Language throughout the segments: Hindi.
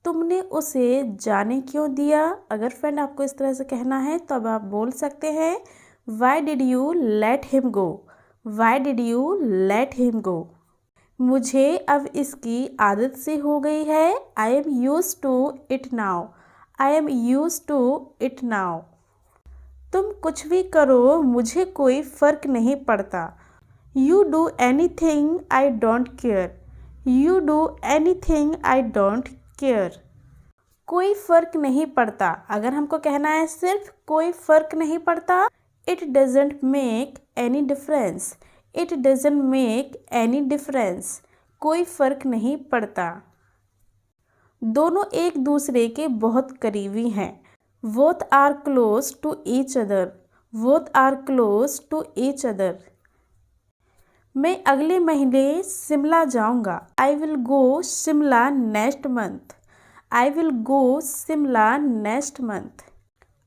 तुमने उसे जाने क्यों दिया। अगर फ्रेंड आपको इस तरह से कहना है तो अब आप बोल सकते हैं why did you let him go. Why did you let him go. मुझे अब इसकी आदत सी हो गई है। I am use to it now. I am use to it now. तुम कुछ भी करो मुझे कोई फ़र्क नहीं पड़ता। You do anything I don't care. You do anything I don't care. कोई फ़र्क नहीं पड़ता। अगर हमको कहना है सिर्फ कोई फ़र्क नहीं पड़ता, it doesn't make any difference. It doesn't make any difference. कोई फ़र्क नहीं पड़ता। दोनों एक दूसरे के बहुत करीबी हैं। Both are close to each other. Both are close to each other. मैं अगले महीने शिमला जाऊंगा। I will go Shimla next month. I will go Shimla next month.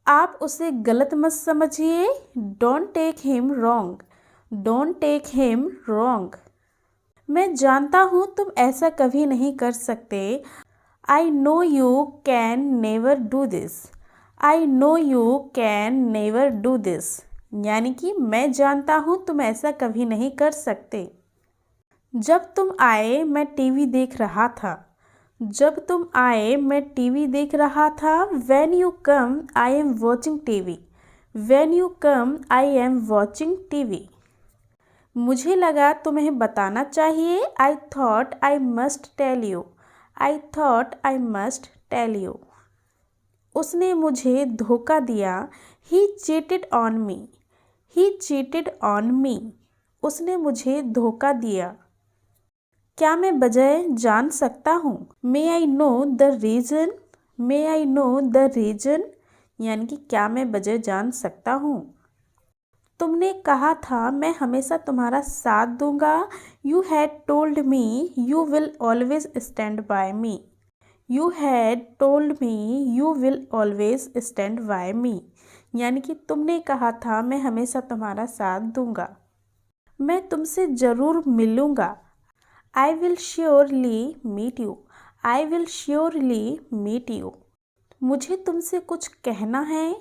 आप उसे गलत मत समझिए। Don't take him wrong. Don't take him wrong. मैं जानता हूँ तुम ऐसा कभी नहीं कर सकते। I know you can never do this. I know you can never do this. यानी कि मैं जानता हूँ तुम ऐसा कभी नहीं कर सकते। जब तुम आए मैं टीवी देख रहा था। जब तुम आए मैं टीवी देख रहा था। When you come I am watching TV। When you come I am watching TV। मुझे लगा तुम्हें बताना चाहिए। I thought I must tell you। I thought I must tell you। उसने मुझे धोखा दिया। He cheated on me। He cheated on me। उसने मुझे धोखा दिया। क्या मैं वजह जान सकता हूँ। May I know the reason। May I know the reason। यानी कि क्या मैं वजह जान सकता हूँ। तुमने कहा था मैं हमेशा तुम्हारा साथ दूंगा। You had told me you will always stand by me। You had told me you will always stand by me। यानी कि तुमने कहा था मैं हमेशा तुम्हारा साथ दूंगा। मैं तुमसे ज़रूर मिलूंगा। I will surely meet you। I will surely meet you। मुझे तुमसे कुछ कहना है।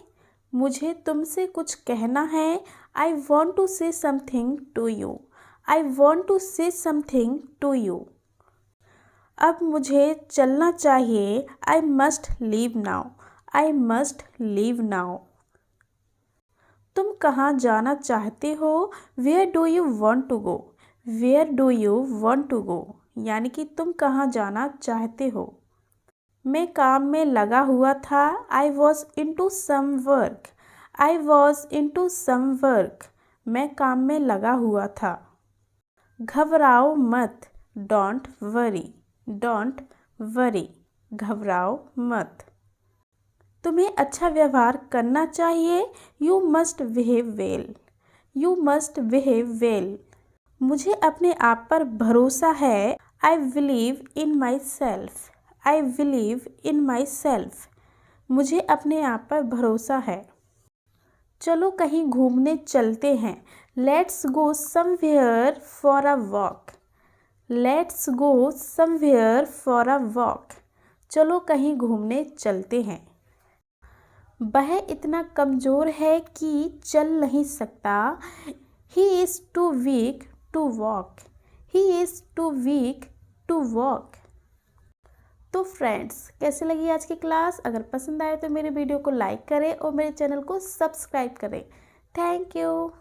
मुझे तुमसे कुछ कहना है। I want to say something to you। I want to say something to you। अब मुझे चलना चाहिए। I must leave now। I must leave now। तुम कहाँ जाना चाहते हो। Where do you want to go। Where do you want to go। यानी कि तुम कहाँ जाना चाहते हो। मैं काम में लगा हुआ था। I was into some work। I was into some work। मैं काम में लगा हुआ था। घबराओ मत। Don't worry। Don't worry. घबराओ मत। तुम्हें अच्छा व्यवहार करना चाहिए। You must behave well. You must behave well. मुझे अपने आप पर भरोसा है। I believe in my self. I believe in my self. मुझे अपने आप पर भरोसा है। चलो कहीं घूमने चलते हैं। Let's go somewhere for a walk. Let's go somewhere for a walk. चलो कहीं घूमने चलते हैं। वह इतना कमज़ोर है कि चल नहीं सकता। He is too weak to walk. He is too weak to walk. तो फ्रेंड्स कैसे लगी आज की क्लास। अगर पसंद आए तो मेरे वीडियो को लाइक करें और मेरे चैनल को सब्सक्राइब करें। Thank you.